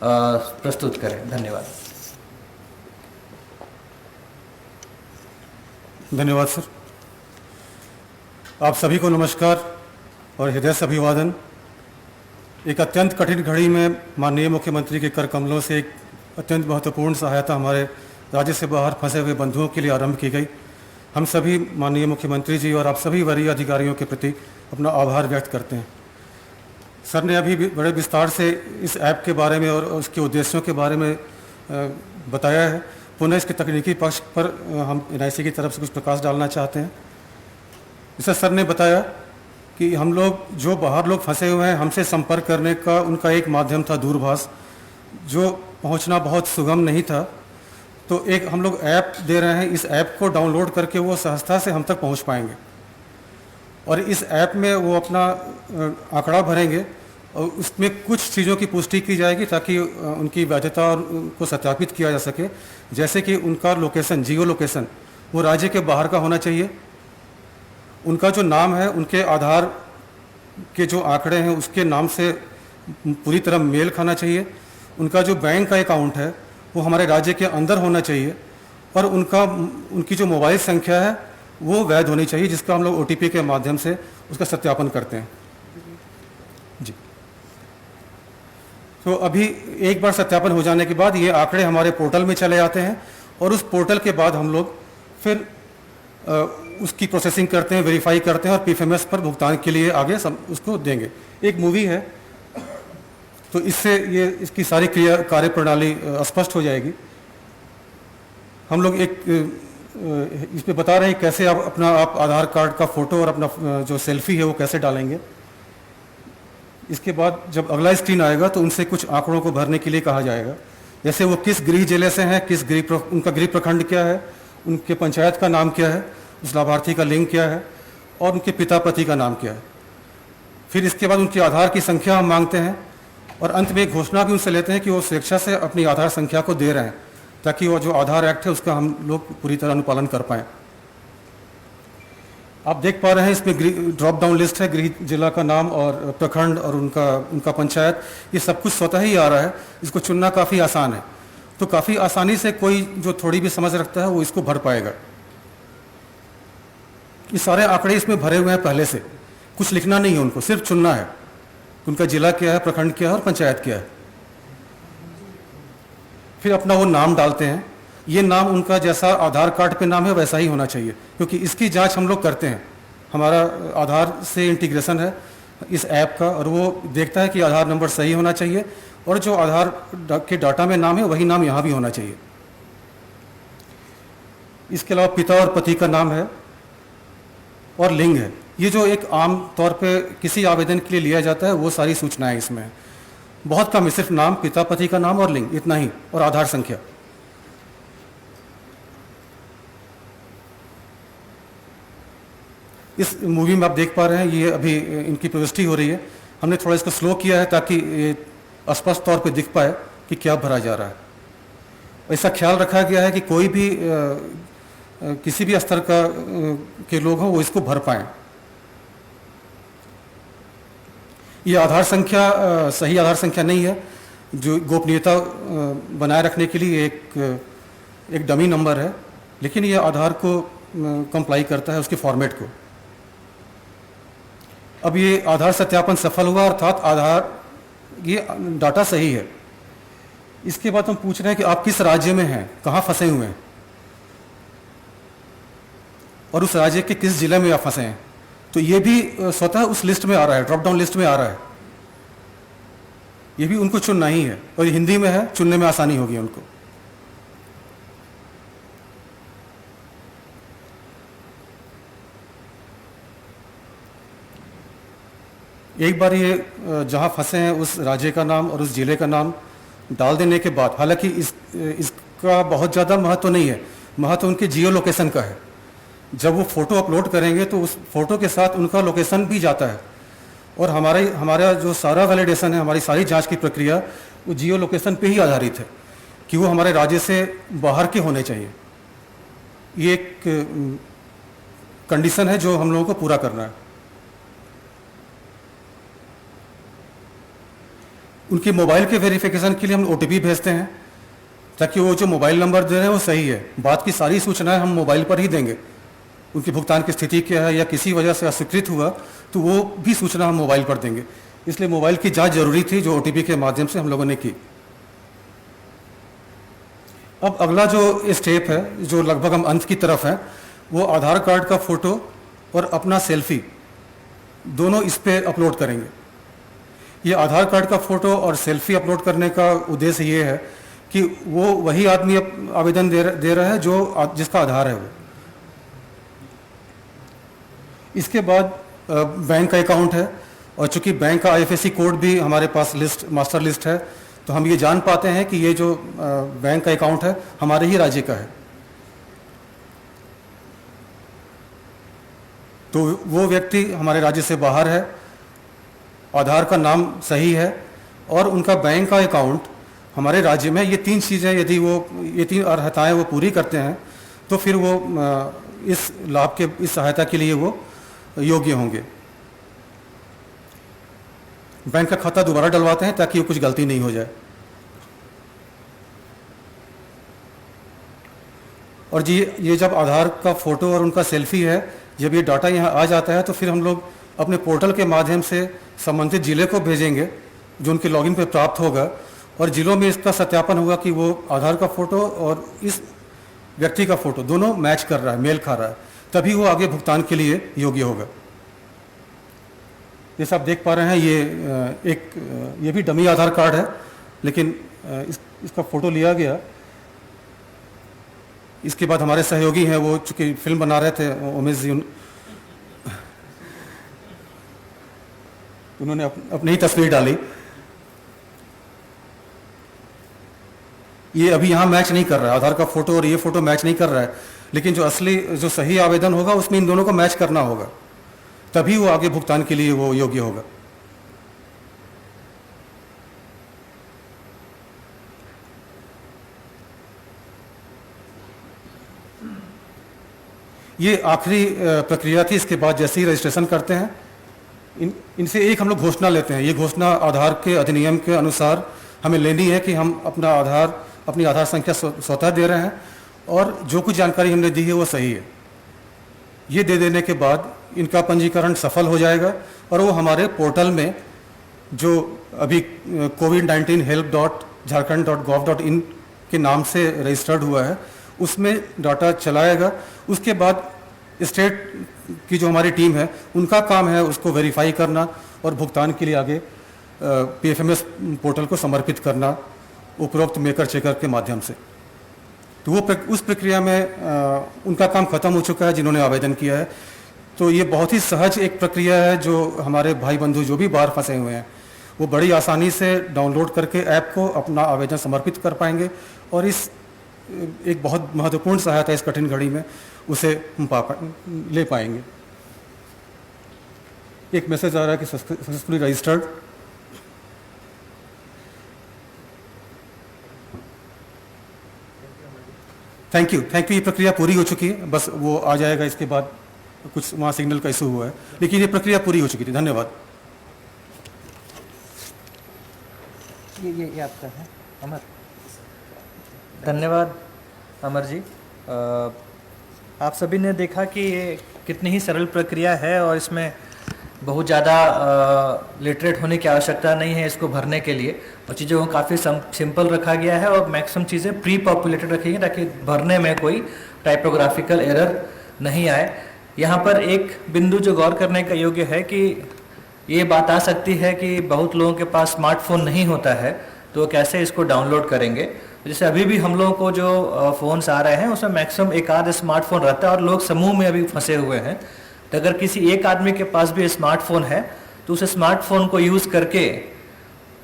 प्रस्तुत करें। धन्यवाद। धन्यवाद सर। आप सभी को नमस्कार और हृदय से अभिवादन। एक अत्यंत कठिन घड़ी में माननीय मुख्यमंत्री के कर कमलों से एक अत्यंत महत्वपूर्ण सहायता हमारे राज्य से बाहर फंसे हुए बंधुओं के लिए आरंभ की गई। हम सभी माननीय मुख्यमंत्री जी और आप सभी वरीय अधिकारियों के प्रति अपना आभार व्यक्त करते हैं। सर ने अभी बड़े विस्तार से इस ऐप के बारे में और उसके उद्देश्यों के बारे में बताया है। पुनः इसके तकनीकी पक्ष पर हम NIC की तरफ से कुछ प्रकाश डालना चाहते हैं। जैसा सर ने बताया कि हम लोग जो बाहर लोग फंसे हुए हैं, हमसे संपर्क करने का उनका एक माध्यम था दूरभाष, जो पहुंचना बहुत सुगम नहीं था। तो एक हम लोग ऐप दे रहे हैं, इस ऐप को डाउनलोड करके वो सहजता से हम तक पहुंच पाएंगे और इस ऐप में वो अपना आंकड़ा भरेंगे और उसमें कुछ चीज़ों की पुष्टि की जाएगी ताकि उनकी वैधता को सत्यापित किया जा सके। जैसे कि उनका लोकेशन, जियो लोकेशन, वो राज्य के बाहर का होना चाहिए। उनका जो नाम है, उनके आधार के जो आंकड़े हैं उसके नाम से पूरी तरह मेल खाना चाहिए। उनका जो बैंक का अकाउंट है वो हमारे राज्य के अंदर होना चाहिए और उनकी जो मोबाइल संख्या है वो वैध होनी चाहिए, जिसका हम लोग OTP के माध्यम से उसका सत्यापन करते हैं जी। तो अभी एक बार सत्यापन हो जाने के बाद ये आंकड़े हमारे पोर्टल में चले जाते हैं और उस पोर्टल के बाद हम लोग फिर उसकी प्रोसेसिंग करते हैं, वेरीफाई करते हैं और PFMS पर भुगतान के लिए आगे उसको देंगे। एक मूवी है तो इससे ये इसकी सारी कार्य प्रणाली स्पष्ट हो जाएगी। हम लोग एक इस पे बता रहे हैं कैसे आप आधार कार्ड का फोटो और अपना जो सेल्फी है वो कैसे डालेंगे। इसके बाद जब अगला स्क्रीन आएगा तो उनसे कुछ आंकड़ों को भरने के लिए कहा जाएगा, जैसे वो किस गृह जिले से हैं, उनका गृह प्रखंड क्या है, उनके पंचायत का नाम क्या है, उस लाभार्थी का लिंग क्या है और उनके पिता पति का नाम क्या है। फिर इसके बाद उनके आधार की संख्या हम मांगते हैं और अंत में एक घोषणा भी उनसे लेते हैं कि वो स्वेच्छा से अपनी आधार संख्या को दे रहे हैं ताकि वो जो आधार एक्ट है उसका हम लोग पूरी तरह अनुपालन कर पाएँ। आप देख पा रहे हैं इसमें ड्रॉप डाउन लिस्ट है, गृह जिला का नाम और प्रखंड और उनका पंचायत, ये सब कुछ स्वतः ही आ रहा है। इसको चुनना काफ़ी आसान है, तो काफ़ी आसानी से कोई जो थोड़ी भी समझ रखता है वो इसको भर पाएगा। ये सारे आंकड़े इसमें भरे हुए हैं पहले से, कुछ लिखना नहीं है, उनको सिर्फ चुनना है। उनका जिला क्या है, प्रखंड क्या है और पंचायत क्या है। फिर अपना वो नाम डालते हैं। ये नाम उनका जैसा आधार कार्ड पे नाम है वैसा ही होना चाहिए, क्योंकि इसकी जांच हम लोग करते हैं। हमारा आधार से इंटीग्रेशन है इस ऐप का और वो देखता है कि आधार नंबर सही होना चाहिए और जो आधार के डाटा में नाम है वही नाम यहाँ भी होना चाहिए। इसके अलावा पिता और पति का नाम है और लिंग है। ये जो एक आम तौर पे किसी आवेदन के लिए लिया जाता है वो सारी सूचनाएं इसमें है। बहुत कम है, सिर्फ नाम, पिता पति का नाम और लिंग, इतना ही, और आधार संख्या। इस मूवी में आप देख पा रहे हैं ये अभी इनकी प्रविष्टि हो रही है। हमने थोड़ा इसको स्लो किया है ताकि ये स्पष्ट तौर पे दिख पाए कि क्या भरा जा रहा है। ऐसा ख्याल रखा गया है कि कोई भी किसी भी स्तर के लोग हों वो इसको भर पाएँ। ये आधार संख्या सही आधार संख्या नहीं है, जो गोपनीयता बनाए रखने के लिए एक डमी नंबर है, लेकिन ये आधार को कंप्लाई करता है, उसके फॉर्मेट को। अब ये आधार सत्यापन सफल हुआ, अर्थात आधार ये डाटा सही है। इसके बाद हम पूछ रहे हैं कि आप किस राज्य में हैं, कहाँ फंसे हुए हैं और उस राज्य के किस जिले में आप फंसे हैं। तो ये भी स्वतः उस लिस्ट में आ रहा है, ड्रॉप डाउन लिस्ट में आ रहा है। ये भी उनको चुनना ही है और ये हिंदी में है, चुनने में आसानी होगी उनको। एक बार ये जहाँ फंसे हैं उस राज्य का नाम और उस जिले का नाम डाल देने के बाद, हालांकि इसका बहुत ज़्यादा महत्व नहीं है, महत्व उनके जियो लोकेशन का है। जब वो फ़ोटो अपलोड करेंगे तो उस फोटो के साथ उनका लोकेशन भी जाता है और हमारा जो सारा वैलिडेशन है, हमारी सारी जांच की प्रक्रिया वो जियो लोकेशन पे ही आधारित है कि वो हमारे राज्य से बाहर के होने चाहिए। ये एक कंडीशन है जो हम लोगों को पूरा करना है। उनके मोबाइल के वेरिफिकेशन के लिए हम OTP भेजते हैं, ताकि वो जो मोबाइल नंबर दे रहे हैं वो सही है। बात की सारी सूचनाएं हम मोबाइल पर ही देंगे। उनकी भुगतान की स्थिति क्या है या किसी वजह से अस्वीकृत हुआ तो वो भी सूचना हम मोबाइल पर देंगे। इसलिए मोबाइल की जांच जरूरी थी, जो OTP के माध्यम से हम लोगों ने की। अब अगला जो स्टेप है, जो लगभग हम अंत की तरफ है, वो आधार कार्ड का फोटो और अपना सेल्फी दोनों इस पे अपलोड करेंगे। ये आधार कार्ड का फोटो और सेल्फी अपलोड करने का उद्देश्य ये है कि वो वही आदमी आवेदन दे रहा है जो जिसका आधार है वो। इसके बाद बैंक का अकाउंट है, और चूंकि बैंक का IFSC कोड भी हमारे पास मास्टर लिस्ट है, तो हम ये जान पाते हैं कि ये जो बैंक का अकाउंट है हमारे ही राज्य का है। तो वो व्यक्ति हमारे राज्य से बाहर है, आधार का नाम सही है और उनका बैंक का अकाउंट हमारे राज्य में। ये 3 चीज़ें यदि वो ये 3 अर्हताएँ वो पूरी करते हैं तो फिर वो इस लाभ के इस सहायता के लिए वो योग्य होंगे। बैंक का खाता दोबारा डलवाते हैं ताकि कुछ गलती नहीं हो जाए। और जी ये जब आधार का फोटो और उनका सेल्फी है, जब ये डाटा यहाँ आ जाता है तो फिर हम लोग अपने पोर्टल के माध्यम से संबंधित जिले को भेजेंगे, जो उनके लॉगिन पे प्राप्त होगा, और जिलों में इसका सत्यापन होगा कि वो आधार का फोटो और इस व्यक्ति का फोटो दोनों मैच कर रहा है, मेल खा रहा है, तभी वो आगे भुगतान के लिए योग्य होगा। जैसे आप देख पा रहे हैं ये भी डमी आधार कार्ड है, लेकिन इसका फोटो लिया गया। इसके बाद हमारे सहयोगी हैं, वो चूंकि फिल्म बना रहे थे, उमेश जी, उन्होंने अपनी ही तस्वीर डाली। ये अभी यहाँ मैच नहीं कर रहा है, आधार का फोटो और ये फोटो मैच नहीं कर रहा है, लेकिन जो असली जो सही आवेदन होगा उसमें इन दोनों को मैच करना होगा, तभी वो आगे भुगतान के लिए वो योग्य होगा। ये आखिरी प्रक्रिया थी। इसके बाद जैसे ही रजिस्ट्रेशन करते हैं, इनसे एक हम लोग घोषणा लेते हैं। ये घोषणा आधार के अधिनियम के अनुसार हमें लेनी है कि हम अपनी आधार संख्या स्वतः दे रहे हैं और जो कुछ जानकारी हमने दी है वो सही है। ये दे देने के बाद इनका पंजीकरण सफल हो जाएगा और वो हमारे पोर्टल में, जो अभी COVID-19 help.jharkhand.gov.in के नाम से रजिस्टर्ड हुआ है, उसमें डाटा चलाएगा। उसके बाद स्टेट की जो हमारी टीम है, उनका काम है उसको वेरीफाई करना और भुगतान के लिए आगे PFMS पोर्टल को समर्पित करना उपरोक्त मेकर चेकर के माध्यम से। तो वो उस प्रक्रिया में उनका काम खत्म हो चुका है जिन्होंने आवेदन किया है। तो ये बहुत ही सहज एक प्रक्रिया है, जो हमारे भाई बंधु जो भी बाहर फंसे हुए हैं वो बड़ी आसानी से डाउनलोड करके ऐप को अपना आवेदन समर्पित कर पाएंगे और इस एक बहुत महत्वपूर्ण सहायता इस कठिन घड़ी में उसे ले पाएंगे। एक मैसेज आ रहा है कि सक्सेसफुली रजिस्टर्ड। Thank you. ये प्रक्रिया पूरी हो चुकी है, बस वो आ जाएगा। इसके बाद कुछ वहाँ सिग्नल का इशू हुआ है, लेकिन ये प्रक्रिया पूरी हो चुकी थी। धन्यवाद। ये आपका है अमर। धन्यवाद अमर जी। आप सभी ने देखा कि ये कितनी ही सरल प्रक्रिया है और इसमें बहुत ज़्यादा लिटरेट होने की आवश्यकता नहीं है इसको भरने के लिए, और चीज़ों को काफ़ी सिंपल रखा गया है और मैक्सिमम चीज़ें प्री पॉपुलेटेड रखी गई ताकि भरने में कोई टाइपोग्राफिकल एरर नहीं आए। यहाँ पर एक बिंदु जो गौर करने का योग्य है कि ये बात आ सकती है कि बहुत लोगों के पास स्मार्टफोन नहीं होता है, तो कैसे इसको डाउनलोड करेंगे। जैसे अभी भी हम लोगों को जो फ़ोन्स आ रहे हैं उसमें मैक्सिमम एक आध स्मार्टफोन रहता है और लोग समूह में अभी फंसे हुए हैं। तो अगर किसी एक आदमी के पास भी स्मार्टफोन है तो उस स्मार्टफोन को यूज़ करके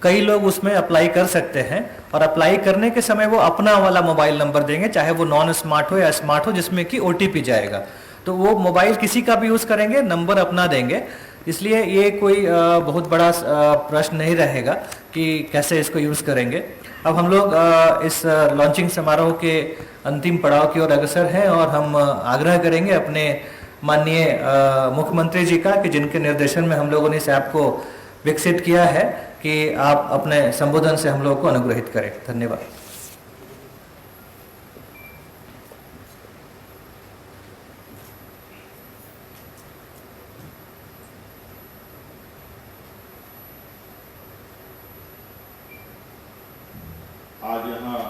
कई लोग उसमें अप्लाई कर सकते हैं, और अप्लाई करने के समय वो अपना वाला मोबाइल नंबर देंगे, चाहे वो नॉन स्मार्ट हो या स्मार्ट हो, जिसमें कि OTP जाएगा। तो वो मोबाइल किसी का भी यूज़ करेंगे, नंबर अपना देंगे। इसलिए ये कोई बहुत बड़ा प्रश्न नहीं रहेगा कि कैसे इसको यूज़ करेंगे। अब हम लोग इस लॉन्चिंग समारोह के अंतिम पड़ाव की ओर अग्रसर हैं और हम आग्रह करेंगे अपने माननीय मुख्यमंत्री जी का कि जिनके निर्देशन में हम लोगों ने इस ऐप को विकसित किया है कि आप अपने संबोधन से हम लोगों को अनुग्रहित करें। धन्यवाद। आज यहाँ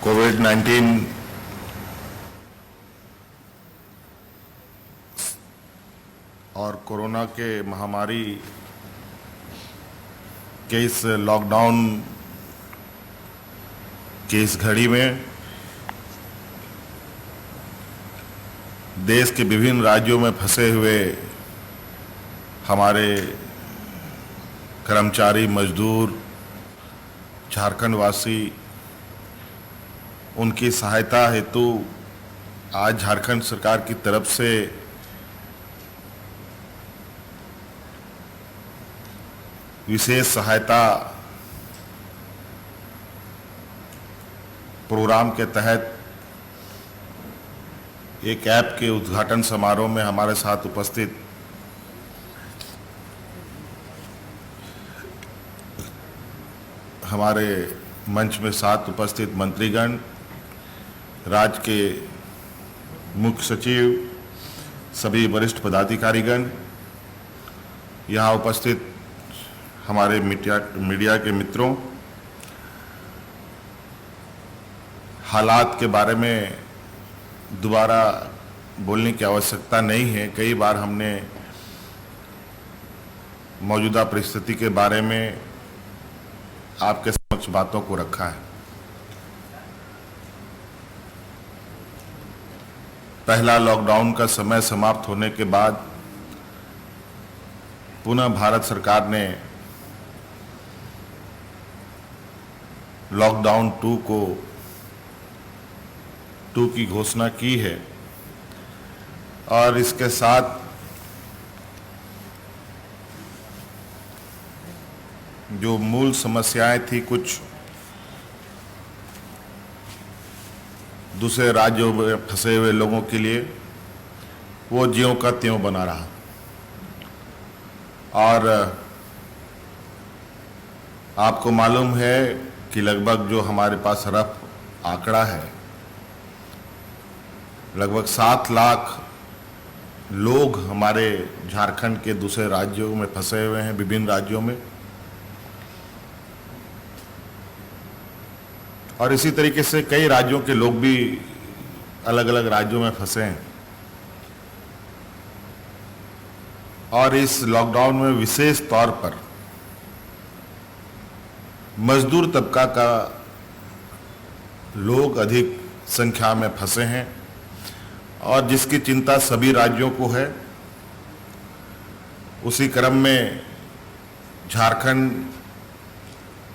कोविड-19 और कोरोना के महामारी के इस लॉकडाउन की इस घड़ी में देश के विभिन्न राज्यों में फंसे हुए हमारे कर्मचारी, मजदूर, झारखंड वासी, उनकी सहायता हेतु आज झारखंड सरकार की तरफ से विशेष सहायता प्रोग्राम के तहत एक ऐप के उद्घाटन समारोह में हमारे साथ उपस्थित हमारे मंच में साथ उपस्थित मंत्रीगण, राज्य के मुख्य सचिव, सभी वरिष्ठ पदाधिकारीगण, यहाँ उपस्थित हमारे मीडिया के मित्रों, हालात के बारे में दोबारा बोलने की आवश्यकता नहीं है। कई बार हमने मौजूदा परिस्थिति के बारे में आपके समक्ष बातों को रखा है। पहला लॉकडाउन का समय समाप्त होने के बाद पुनः भारत सरकार ने लॉकडाउन 2 की घोषणा की है और इसके साथ जो मूल समस्याएं थी कुछ दूसरे राज्यों में फंसे हुए लोगों के लिए, वो ज्यों का त्यों बना रहा और आपको मालूम है कि लगभग जो हमारे पास रफ आंकड़ा है, लगभग 7 लाख लोग हमारे झारखंड के दूसरे राज्यों में फंसे हुए हैं, विभिन्न राज्यों में। और इसी तरीके से कई राज्यों के लोग भी अलग अलग राज्यों में फंसे हैं और इस लॉकडाउन में विशेष तौर पर मजदूर तबका का लोग अधिक संख्या में फंसे हैं और जिसकी चिंता सभी राज्यों को है। उसी क्रम में झारखंड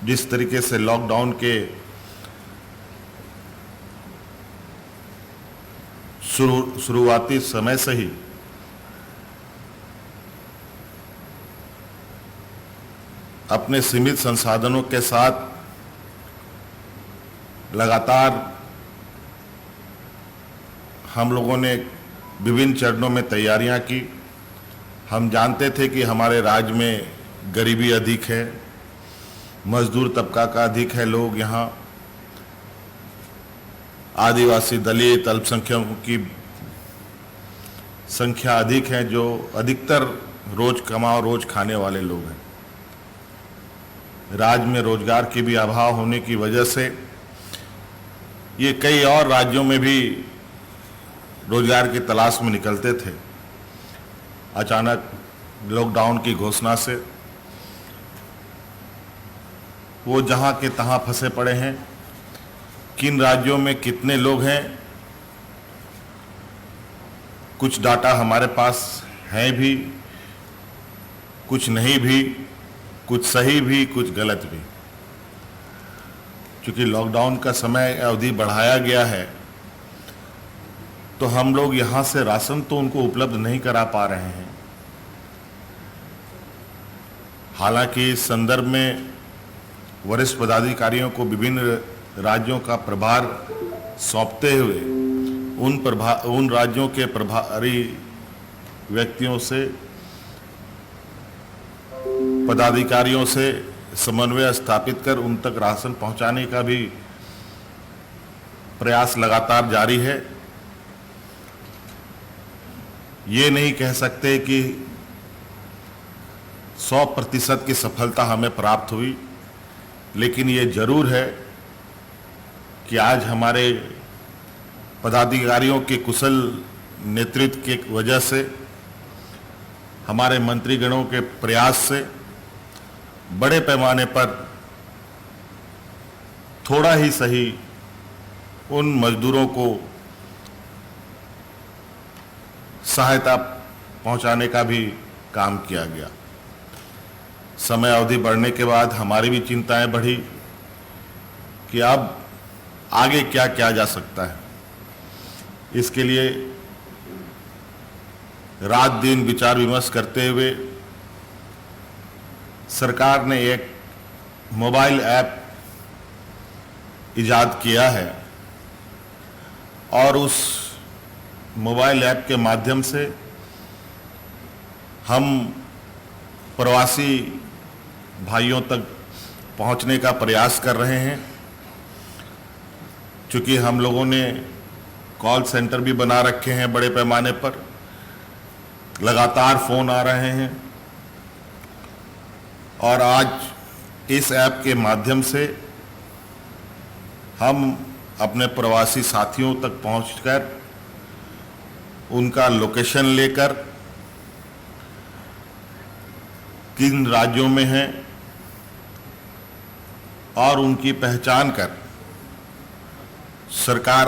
जिस तरीके से लॉकडाउन के शुरुआती समय से ही अपने सीमित संसाधनों के साथ लगातार हम लोगों ने विभिन्न चरणों में तैयारियां की। हम जानते थे कि हमारे राज्य में गरीबी अधिक है, मजदूर तबका का अधिक है, लोग यहाँ आदिवासी, दलित, अल्पसंख्यकों की संख्या अधिक है, जो अधिकतर रोज कमाओ रोज खाने वाले लोग हैं। राज्य में रोजगार की भी अभाव होने की वजह से ये कई और राज्यों में भी रोजगार की तलाश में निकलते थे। अचानक लॉकडाउन की घोषणा से वो जहां के तहां फंसे पड़े हैं। किन राज्यों में कितने लोग हैं, कुछ डाटा हमारे पास है भी, कुछ नहीं भी, कुछ सही भी, कुछ गलत भी। क्योंकि लॉकडाउन का समय अवधि बढ़ाया गया है तो हम लोग यहाँ से राशन तो उनको उपलब्ध नहीं करा पा रहे हैं। हालांकि इस संदर्भ में वरिष्ठ पदाधिकारियों को विभिन्न राज्यों का प्रभार सौंपते हुए उन राज्यों के प्रभारी व्यक्तियों से, पदाधिकारियों से समन्वय स्थापित कर उन तक राशन पहुंचाने का भी प्रयास लगातार जारी है। ये नहीं कह सकते कि 100% की सफलता हमें प्राप्त हुई, लेकिन ये जरूर है कि आज हमारे पदाधिकारियों के कुशल नेतृत्व की वजह से, हमारे मंत्रीगणों के प्रयास से बड़े पैमाने पर थोड़ा ही सही उन मजदूरों को सहायता पहुंचाने का भी काम किया गया। समय अवधि बढ़ने के बाद हमारी भी चिंताएं बढ़ी कि अब आगे क्या किया जा सकता है। इसके लिए रात दिन विचार विमर्श करते हुए सरकार ने एक मोबाइल ऐप इजाद किया है और उस मोबाइल ऐप के माध्यम से हम प्रवासी भाइयों तक पहुंचने का प्रयास कर रहे हैं। चूंकि हम लोगों ने कॉल सेंटर भी बना रखे हैं बड़े पैमाने पर, लगातार फोन आ रहे हैं और आज इस ऐप के माध्यम से हम अपने प्रवासी साथियों तक पहुंचकर उनका लोकेशन लेकर, किन राज्यों में हैं और उनकी पहचान कर सरकार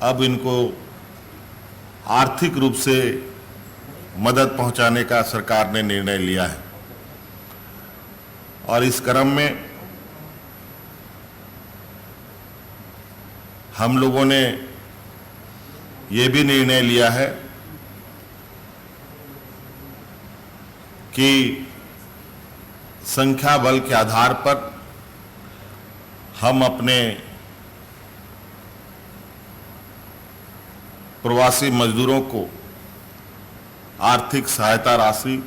अब इनको आर्थिक रूप से मदद पहुंचाने का सरकार ने निर्णय लिया है। और इस क्रम में हम लोगों ने ये भी निर्णय लिया है कि संख्या बल के आधार पर हम अपने प्रवासी मजदूरों को आर्थिक सहायता राशि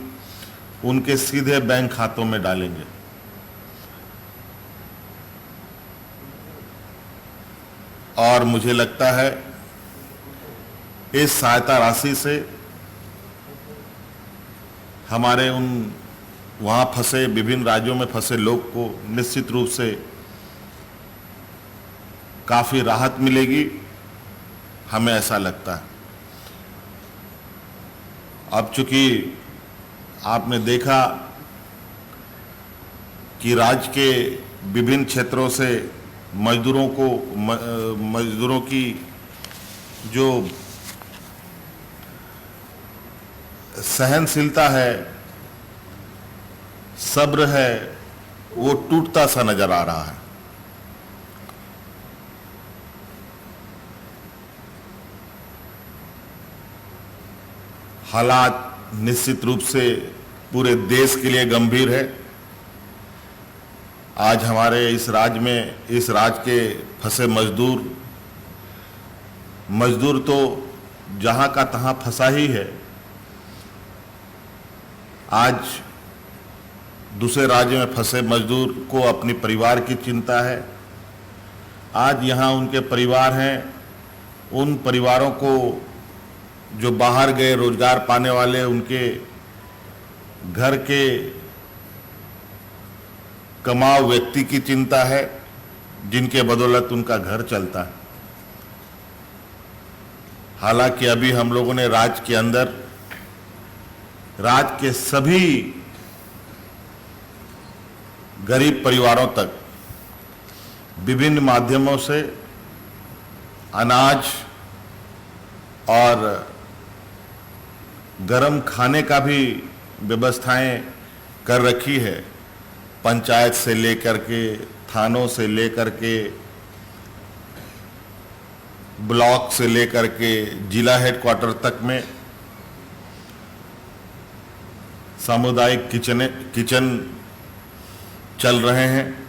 उनके सीधे बैंक खातों में डालेंगे। और मुझे लगता है इस सहायता राशि से हमारे उन वहाँ फंसे, विभिन्न राज्यों में फंसे लोग को निश्चित रूप से काफ़ी राहत मिलेगी, हमें ऐसा लगता है। अब चूंकि आपने देखा कि राज्य के विभिन्न क्षेत्रों से मजदूरों की जो सहनशीलता है, सब्र है, वो टूटता सा नजर आ रहा है। हालात निश्चित रूप से पूरे देश के लिए गंभीर है। आज हमारे इस राज्य में, इस राज्य के फंसे मजदूर तो जहां का तहां फंसा ही है। आज दूसरे राज्य में फंसे मजदूर को अपने परिवार की चिंता है। आज यहाँ उनके परिवार हैं, उन परिवारों को जो बाहर गए रोजगार पाने वाले, उनके घर के कमाऊ व्यक्ति की चिंता है, जिनके बदौलत उनका घर चलता है। हालांकि अभी हम लोगों ने राज्य के अंदर, राज्य के सभी गरीब परिवारों तक विभिन्न माध्यमों से अनाज और गरम खाने का भी व्यवस्थाएं कर रखी है। पंचायत से लेकर के, थानों से लेकर के, ब्लॉक से लेकर के जिला हेडक्वार्टर तक में सामुदायिक किचन चल रहे हैं।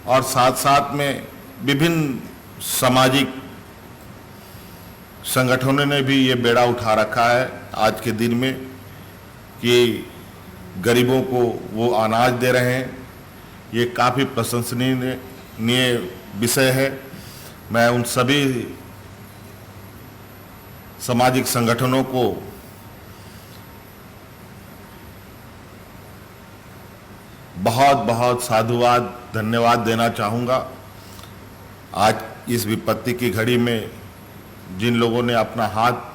और साथ साथ में विभिन्न सामाजिक संगठनों ने भी ये बेड़ा उठा रखा है। आज के दिन में कि गरीबों को वो अनाज दे रहे हैं, ये काफ़ी प्रशंसनीय विषय है। मैं उन सभी सामाजिक संगठनों को बहुत बहुत साधुवाद धन्यवाद देना चाहूँगा। आज इस विपत्ति की घड़ी में जिन लोगों ने अपना हाथ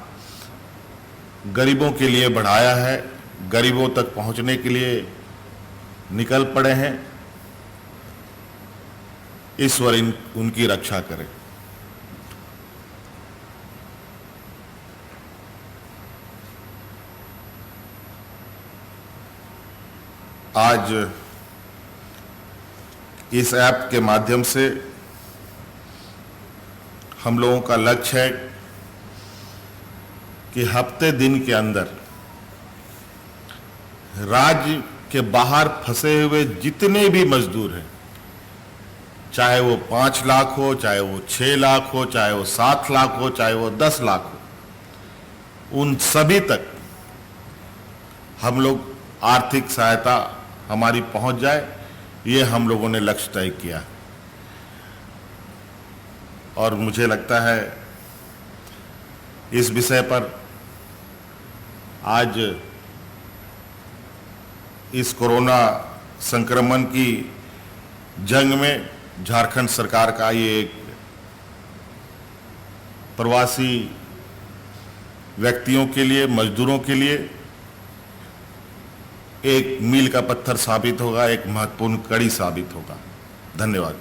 गरीबों के लिए बढ़ाया है, गरीबों तक पहुंचने के लिए निकल पड़े हैं, ईश्वर उनकी रक्षा करे। आज इस ऐप के माध्यम से हम लोगों का लक्ष्य है कि हफ्ते दिन के अंदर राज्य के बाहर फंसे हुए जितने भी मजदूर हैं, चाहे वो 5 लाख हो, चाहे वो 6 लाख हो, चाहे वो 7 लाख हो, चाहे वो 10 लाख हो, उन सभी तक हम लोग आर्थिक सहायता हमारी पहुंच जाए, ये हम लोगों ने लक्ष्य तय किया। और मुझे लगता है इस विषय पर आज इस कोरोना संक्रमण की जंग में झारखंड सरकार का ये एक प्रवासी व्यक्तियों के लिए, मजदूरों के लिए एक मील का पत्थर साबित होगा, एक महत्वपूर्ण कड़ी साबित होगा। धन्यवाद।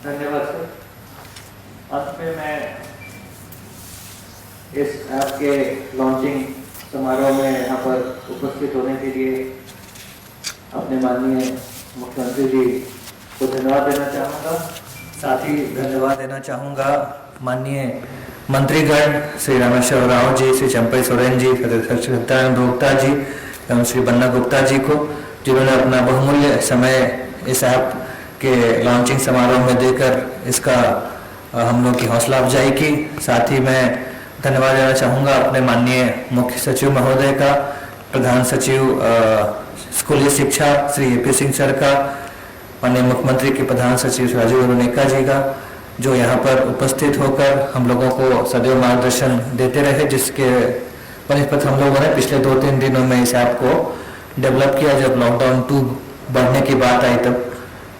धन्यवाद सर। अंत में मैं इस ऐप के लॉन्चिंग समारोह में यहाँ पर उपस्थित होने के लिए अपने माननीय मुख्यमंत्री जी को धन्यवाद देना चाहूँगा। साथ ही धन्यवाद देना चाहूँगा माननीय मंत्रीगण श्री रामेश्वर राव जी, श्री चंपई सोरेन जी, सत्यानंद गुप्ता जी एवं श्री बन्ना गुप्ता जी को, जिन्होंने अपना बहुमूल्य समय इस ऐप के लॉन्चिंग समारोह में देकर इसका हम लोग की हौसला अफजाई की। साथ ही मैं धन्यवाद देना चाहूँगा अपने माननीय मुख्य सचिव महोदय का, प्रधान सचिव स्कूली शिक्षा श्री ए.पी. सिंह सर का, माननीय मुख्यमंत्री के प्रधान सचिव राजीव रुनेका जी का, जो यहाँ पर उपस्थित होकर हम लोगों को सदैव मार्गदर्शन देते रहे, जिसके परिपथ हम लोगों ने पिछले 2-3 दिनों में इस ऐप को डेवलप किया जब लॉकडाउन 2 बढ़ने की बात आई तब।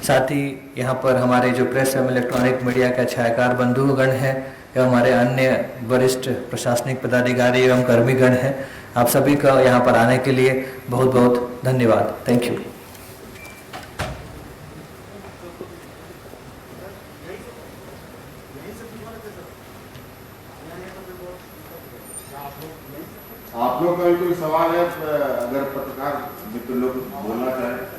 साथ ही यहाँ पर हमारे जो प्रेस एवं इलेक्ट्रॉनिक मीडिया के छायाकार बंधुगण हैं एवं हमारे अन्य वरिष्ठ प्रशासनिक पदाधिकारी एवं कर्मीगण हैं, आप सभी का यहाँ पर आने के लिए बहुत बहुत धन्यवाद। Thank you. आप लोग का कोई सवाल है, अगर पत्रकार मित्र लोग बोलना चाहे।